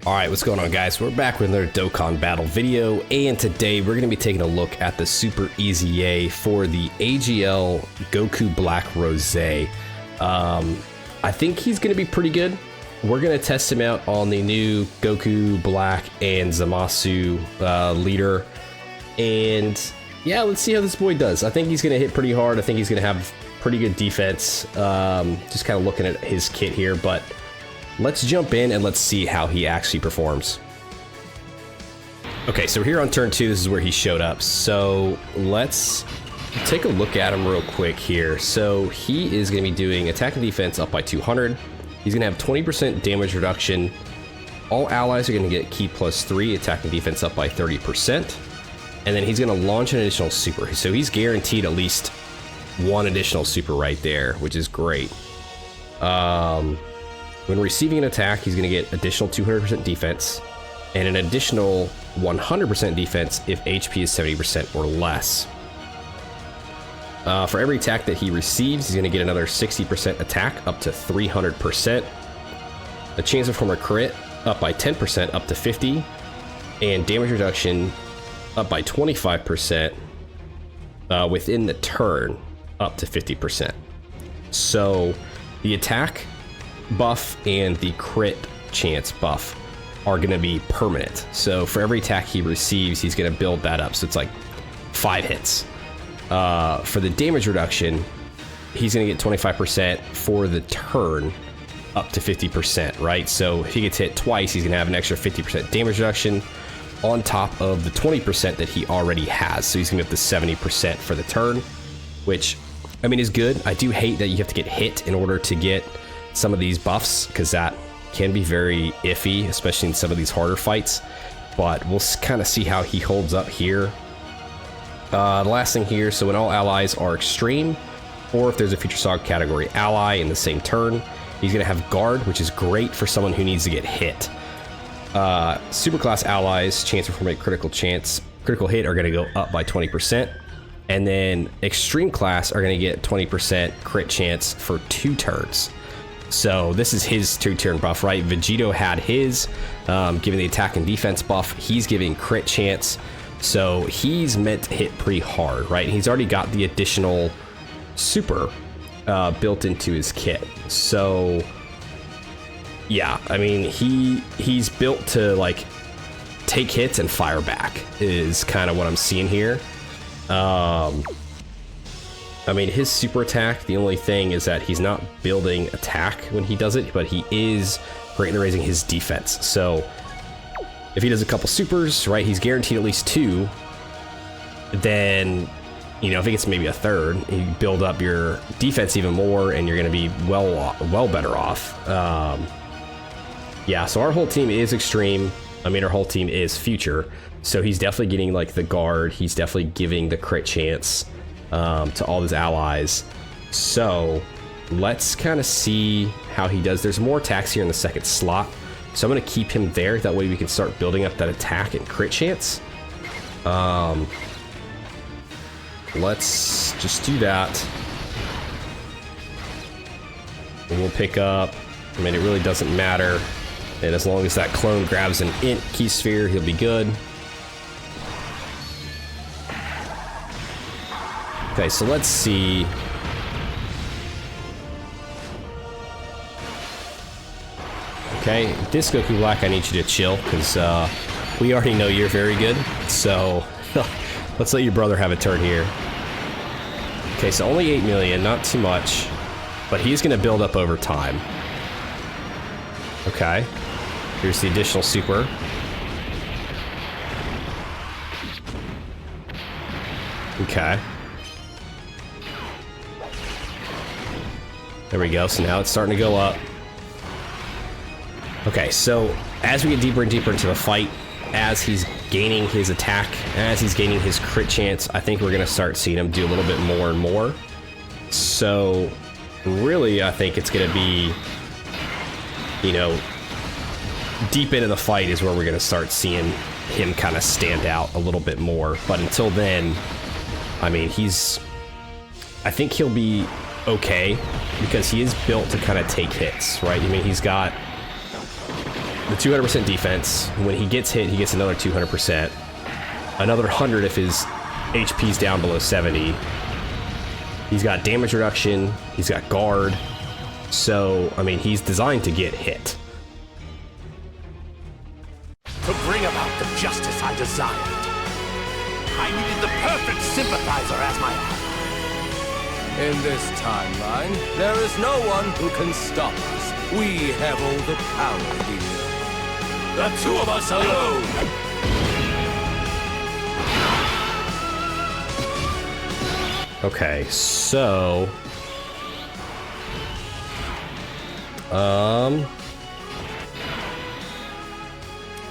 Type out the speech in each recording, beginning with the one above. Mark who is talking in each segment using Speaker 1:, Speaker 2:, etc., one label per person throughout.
Speaker 1: Alright, what's going on, guys? We're back with another Dokkan battle video, and today we're going to be taking a look at the Super Easy A for the Agl Goku Black Rosé. I think he's going to be pretty good. We're going to test him out on the new Goku Black and Zamasu leader, and yeah, let's see how this boy does. I think he's going to hit pretty hard. I think he's going to have pretty good defense. Just kind of looking at his kit here, but let's jump in and let's see how he actually performs. Okay, so here on turn 2, this is where he showed up. So let's take a look at him real quick here. So he is going to be doing attack and defense up by 200. He's going to have 20% damage reduction. All allies are going to get Ki +3, attack and defense up by 30%. And then he's going to launch an additional super. So he's guaranteed at least one additional super right there, which is great. When receiving an attack, he's going to get additional 200% defense and an additional 100% defense if HP is 70% or less. For every attack that he receives, he's going to get another 60% attack up to 300%. A chance to perform a crit up by 10% up to 50, and damage reduction up by 25% within the turn up to 50%. So the attack buff and the crit chance buff are going to be permanent. So for every attack he receives, he's going to build that up. So it's like 5 hits. For the damage reduction, he's going to get 25% for the turn up to 50%, right? So if he gets hit twice, he's going to have an extra 50% damage reduction on top of the 20% that he already has. So he's going to be up to 70% for the turn, which, I mean, is good. I do hate that you have to get hit in order to get some of these buffs, because that can be very iffy, especially in some of these harder fights, but we'll kind of see how he holds up here. The last thing here, so when all allies are extreme, or if there's a future saga category ally in the same turn, he's going to have guard, which is great for someone who needs to get hit. Superclass allies, chance to perform a critical hit are going to go up by 20%, and then extreme class are going to get 20% crit chance for 2 turns. So this is his 2-turn buff, right? Vegito had his, giving the attack and defense buff. He's giving crit chance. So he's meant to hit pretty hard, right? He's already got the additional super built into his kit. So yeah, I mean, he's built to like take hits and fire back is kind of what I'm seeing here. I mean, his super attack, the only thing is that he's not building attack when he does it, but he is greatly raising his defense. So if he does a couple supers, right, he's guaranteed at least 2. Then, you know, if he gets maybe a third, you build up your defense even more, and you're going to be well better off. Yeah, so our whole team is extreme. I mean, our whole team is future. So he's definitely getting like the guard. He's definitely giving the crit chance to all his allies. So let's kind of see how he does. There's more attacks here in the second slot, so I'm going to keep him there. That way we can start building up that attack and crit chance. Let's just do that. And we'll pick up, I mean, it really doesn't matter. And as long as that clone grabs an int key sphere, he'll be good. Okay, so let's see. Okay, this Goku Black, I need you to chill, because we already know you're very good. So let's let your brother have a turn here. Okay, so only 8 million, not too much, but he's going to build up over time. Okay, here's the additional super. Okay. There we go, so now it's starting to go up. Okay, so as we get deeper and deeper into the fight, as he's gaining his attack, as he's gaining his crit chance, I think we're going to start seeing him do a little bit more and more. So really, I think it's going to be, you know, deep into the fight is where we're going to start seeing him kind of stand out a little bit more. But until then, I mean, I think he'll be okay, because he is built to kind of take hits, right? I mean, he's got the 200% defense. When he gets hit, he gets another 200%. Another 100 if his HP's down below 70. He's got damage reduction. He's got guard. So, I mean, he's designed to get hit.
Speaker 2: To bring about the justice I desired, I needed the perfect sympathizer as my ally.
Speaker 3: In this timeline, there is no one who can stop us. We have all the power here.
Speaker 2: The two of us alone!
Speaker 1: Okay, so...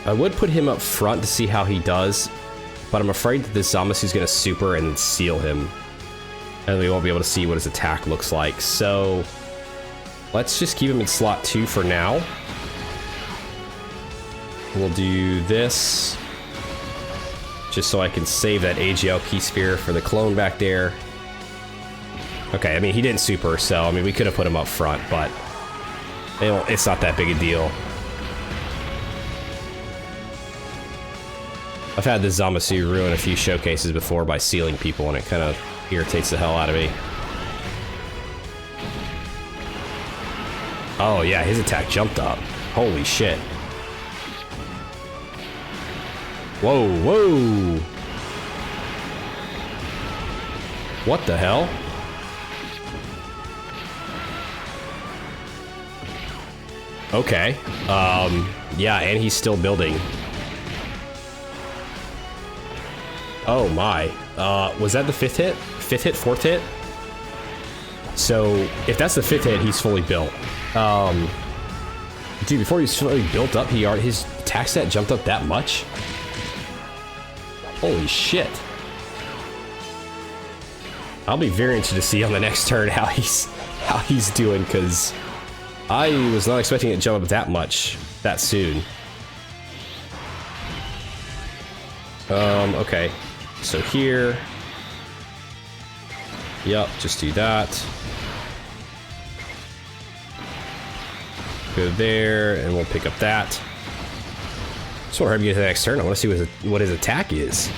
Speaker 1: I would put him up front to see how he does, but I'm afraid that this Zamasu's gonna super and seal him. And we won't be able to see what his attack looks like, so... let's just keep him in slot 2 for now. We'll do this. Just so I can save that AGL key sphere for the clone back there. Okay, I mean, he didn't super, so, I mean, we could have put him up front, but... it's not that big a deal. I've had this Zamasu ruin a few showcases before by sealing people, and it kind of irritates the hell out of me. Oh yeah, his attack jumped up. Holy shit. Whoa, whoa! What the hell? Okay. Yeah, and he's still building. Oh my. Was that the 5th hit? 5th hit, 4th hit? So, if that's the 5th hit, he's fully built. Dude, before he was fully built up, his attack stat jumped up that much? Holy shit. I'll be very interested to see on the next turn how he's doing, because I was not expecting it to jump up that much that soon. Okay. So here. Yep, just do that. Go there, and we'll pick up that. Just want to hurry to get to the next turn. I want to see what his attack is.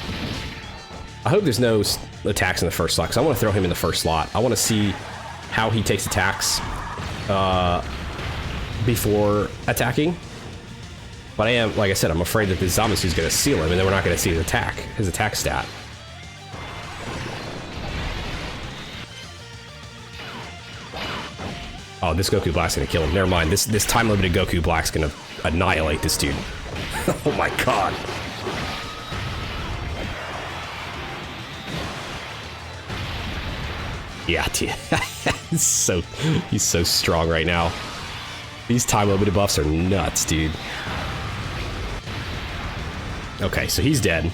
Speaker 1: I hope there's no attacks in the first slot, because I want to throw him in the first slot. I want to see how he takes attacks before attacking. But I am, like I said, I'm afraid that this Zamasu is going to seal him, and then we're not going to see his attack stat. Oh, this Goku Black's going to kill him. Never mind. This time-limited Goku Black's going to annihilate this dude. Oh my god. Yeah, dude. He's so strong right now. These time-limited buffs are nuts, dude. Okay, so he's dead.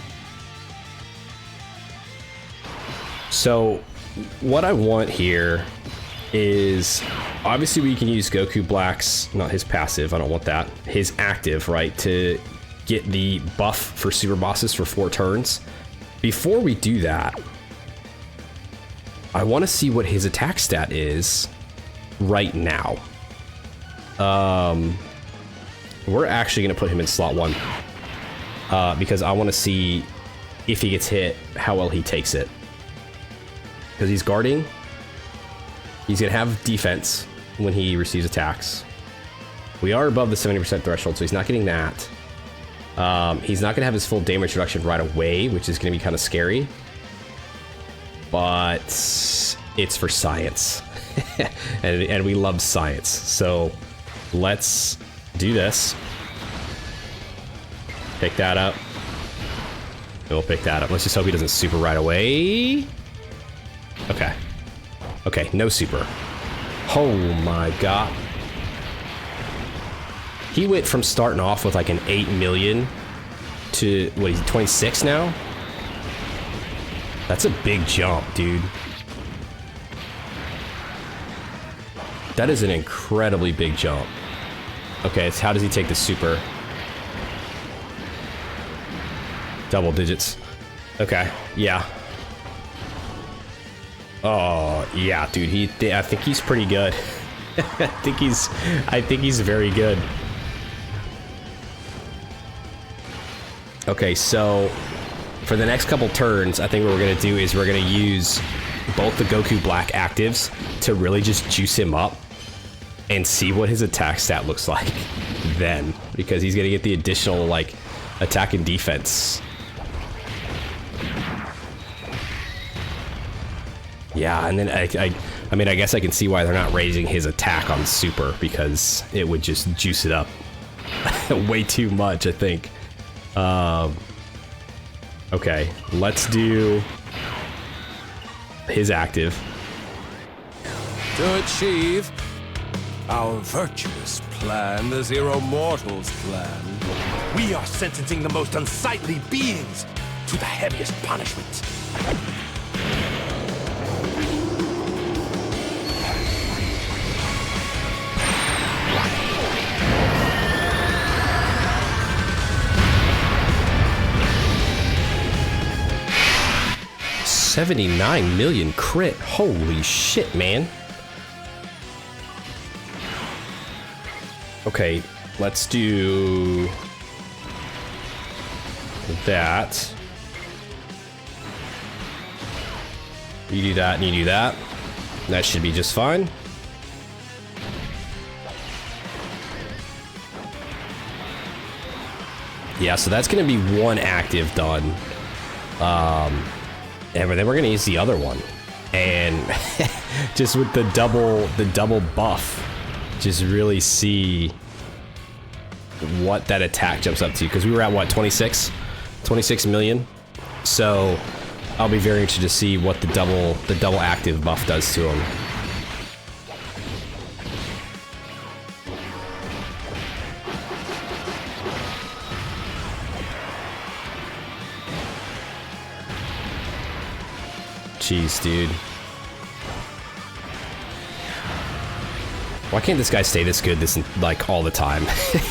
Speaker 1: So, what I want here is... obviously, we can use Goku Black's... not his passive, I don't want that. His active, right? To get the buff for super bosses for 4 turns. Before we do that, I want to see what his attack stat is right now. We're actually going to put him in slot 1. Because I want to see if he gets hit, how well he takes it. Because he's guarding. He's going to have defense when he receives attacks. We are above the 70% threshold, so he's not getting that. He's not going to have his full damage reduction right away, which is going to be kind of scary. But it's for science. and we love science. So let's do this. Pick that up. And we'll pick that up. Let's just hope he doesn't super right away. Okay. Okay, no super. Oh my god. He went from starting off with like an 8 million to, what, he's 26 now? That's a big jump, dude. That is an incredibly big jump. Okay, so how does he take the super? Double digits. Okay, yeah. Oh, yeah, dude, I think he's pretty good. I think he's very good. Okay, so for the next couple turns, I think what we're going to do is we're going to use both the Goku Black actives to really just juice him up and see what his attack stat looks like then, because he's going to get the additional, like, attack and defense. Yeah, and then I mean, I guess I can see why they're not raising his attack on Super, because it would just juice it up way too much, I think. Okay, let's do his active.
Speaker 3: To achieve our virtuous plan, the Zero Mortals plan.
Speaker 2: We are sentencing the most unsightly beings to the heaviest punishment.
Speaker 1: $79 million crit. Holy shit, man. Okay, let's do that. You do that and you do that. That should be just fine. Yeah, so that's gonna be one active done. And then we're gonna use the other one, and just with the double buff, just really see what that attack jumps up to. Because we were at what, 26 million. So I'll be very interested to see what the double active buff does to him. Jeez, dude. Why can't this guy stay this good like all the time?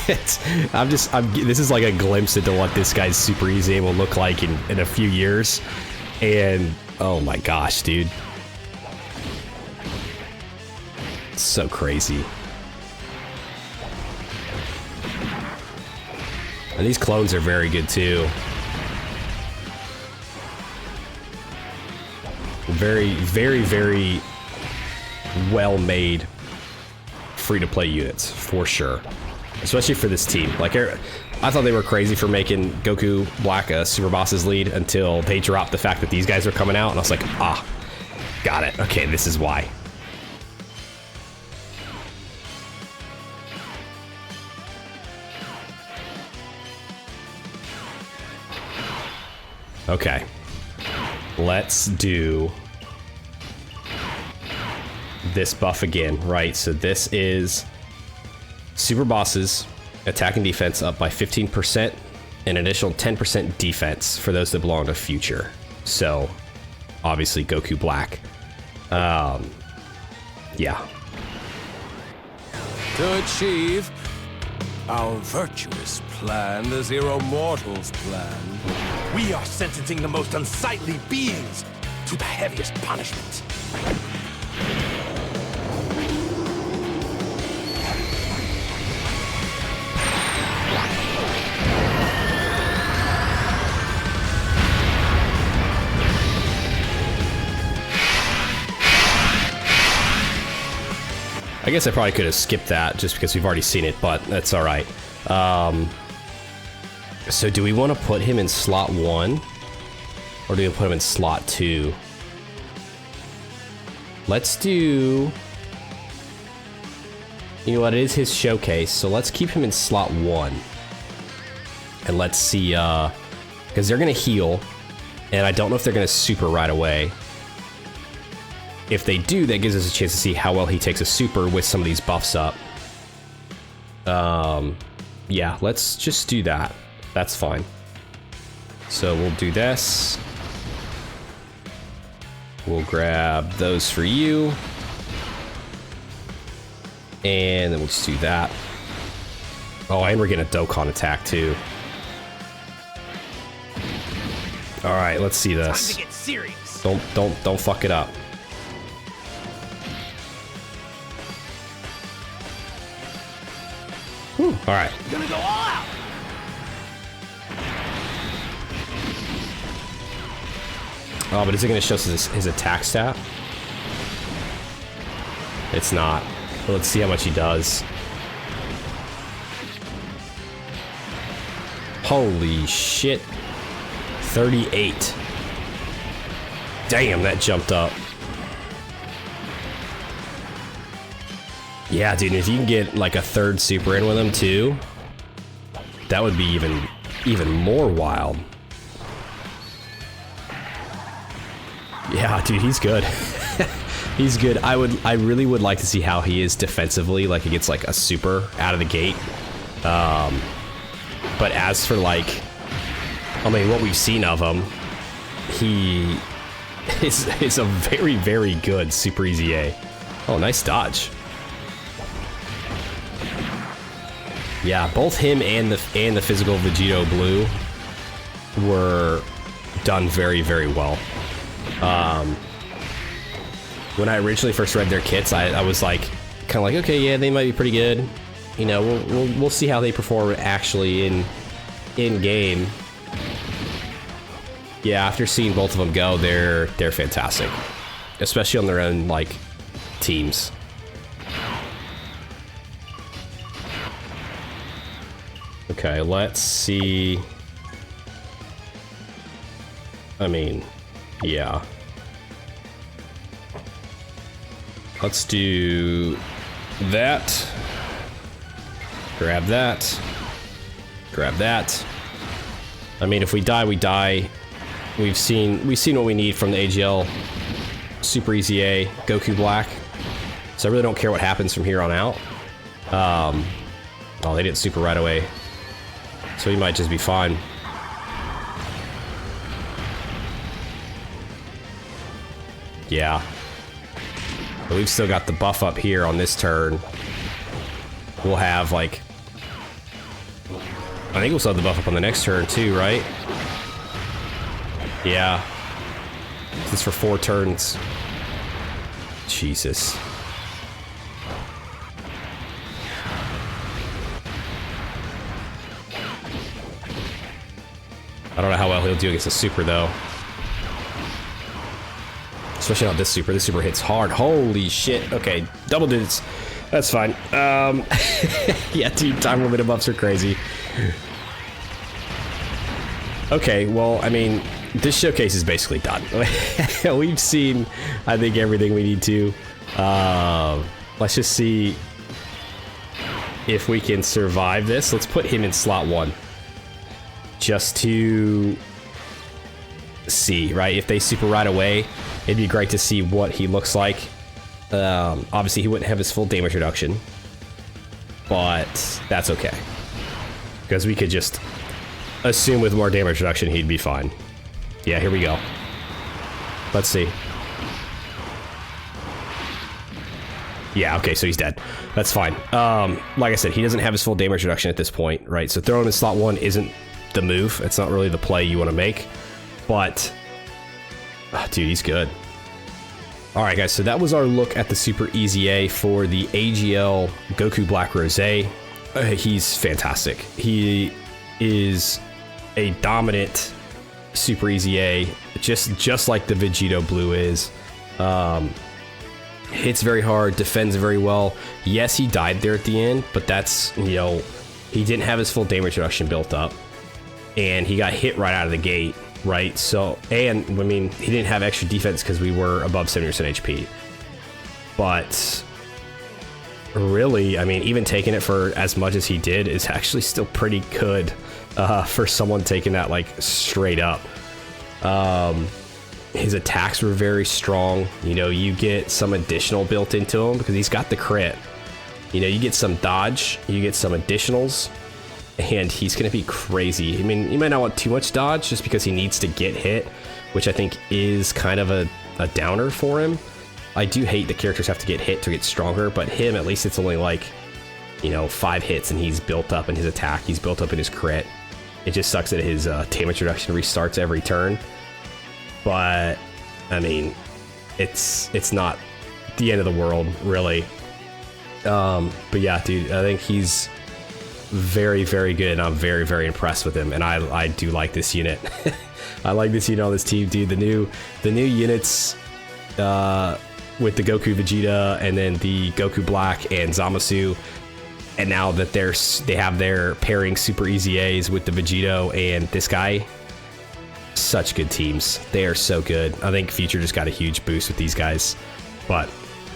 Speaker 1: This is like a glimpse into what this guy's Super Easy will look like in a few years. And oh my gosh, dude. It's so crazy. And these clones are very good too. Very, very, very well-made free-to-play units, for sure. Especially for this team. Like, I thought they were crazy for making Goku Black a Super Boss's lead until they dropped the fact that these guys were coming out, and I was like, ah, got it. Okay, this is why. Okay. Let's do this buff again, right? So this is Super Bosses attack and defense up by 15%, an additional 10% defense for those that belong to Future. So obviously Goku Black. Yeah.
Speaker 3: To achieve our virtuous plan, the Zero Mortals plan.
Speaker 2: We are sentencing the most unsightly beings to the heaviest punishment.
Speaker 1: I guess I probably could have skipped that just because we've already seen it, but that's all right. So do we want to put him in slot 1? Or do we put him in slot 2? Let's do... You know what, it is his showcase, so let's keep him in slot 1. And let's see, because they're going to heal, and I don't know if they're going to super right away. If they do, that gives us a chance to see how well he takes a super with some of these buffs up. Yeah, let's just do that. That's fine. So we'll do this. We'll grab those for you. And then we'll just do that. Oh, and we're getting a Dokkan attack too. All right, let's see this.
Speaker 2: Time to get serious.
Speaker 1: Don't fuck it up. Whew, all right.
Speaker 2: Gonna go all out.
Speaker 1: Oh, but is it going to show us his attack stat? It's not. Well, let's see how much he does. Holy shit. 38. Damn, that jumped up. Yeah, dude, if you can get like a third super in with him too, that would be even more wild. Yeah, dude, he's good. He's good. I really would like to see how he is defensively, like he gets like a super out of the gate. But as for like, I mean, what we've seen of him, he is a very, very good Super Easy A. Oh, nice dodge. Yeah, both him and the physical Vegito Blue were done very, very well. When I originally first read their kits, I was like, kind of like, okay, yeah, they might be pretty good. You know, we'll see how they perform actually in game. Yeah, after seeing both of them go, they're fantastic, especially on their own like teams. Okay, let's see. I mean, yeah. Let's do that. Grab that. Grab that. I mean, if we die, we die. We've seen what we need from the AGL Super Easy A Goku Black. So I really don't care what happens from here on out. Oh, they didn't super right away. So he might just be fine. Yeah. But we've still got the buff up here on this turn. We'll have like... I think we'll still have the buff up on the next turn too, right? Yeah. This is for 4 turns. Jesus. I don't know how well he'll do against a super though. Especially not this super. This super hits hard. Holy shit. Okay, double digits. That's fine. Yeah, dude, time limited buffs are crazy. Okay, well, I mean, this showcase is basically done. We've seen, I think, everything we need to. Let's just see if we can survive this. Let's put him in slot 1. Just to see, right? If they super right away, it'd be great to see what he looks like. Obviously, he wouldn't have his full damage reduction, but that's okay. Because we could just assume with more damage reduction, he'd be fine. Yeah, here we go. Let's see. Yeah, okay, so he's dead. That's fine. Like I said, he doesn't have his full damage reduction at this point, right? So throwing him in slot 1 isn't the move. It's not really the play you want to make. But, dude, he's good. Alright guys, so that was our look at the Super Easy A for the AGL Goku Black Rosé. He's fantastic. He is a dominant Super Easy A, just like the Vegito Blue is. Hits very hard, defends very well. Yes, he died there at the end, but that's, you know, he didn't have his full damage reduction built up. And he got hit right out of the gate, right? So, and I mean, he didn't have extra defense because we were above 70% HP. But really, I mean, even taking it for as much as he did is actually still pretty good for someone taking that like straight up. His attacks were very strong. You know, you get some additional built into him because he's got the crit. You know, you get some dodge, you get some additionals. And he's going to be crazy. I mean, you might not want too much dodge just because he needs to get hit, which I think is kind of a downer for him. I do hate that characters have to get hit to get stronger, but him, at least it's only like, you know, 5 hits and he's built up in his attack. He's built up in his crit. It just sucks that his damage reduction restarts every turn. But, I mean, it's not the end of the world, really. But yeah, dude, I think he's very, very good. And I'm very, very impressed with him. And I do like this unit. I like this unit on this team, dude. The new units with the Goku Vegeta and then the Goku Black and Zamasu. And now that they have their pairing Super Easy A's with the Vegito and this guy, such good teams. They are so good. I think Future just got a huge boost with these guys. But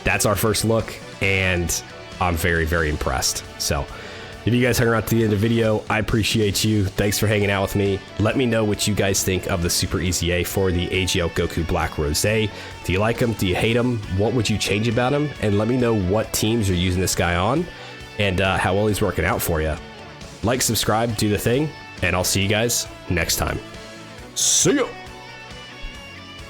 Speaker 1: that's our first look, and I'm very, very impressed. So if you guys hung around to the end of the video, I appreciate you. Thanks for hanging out with me. Let me know what you guys think of the Super Easy A for the Agl Goku Black Rosé. Do you like him? Do you hate him? What would you change about him? And let me know what teams you're using this guy on and how well he's working out for you. Like, subscribe, do the thing, and I'll see you guys next time. See ya!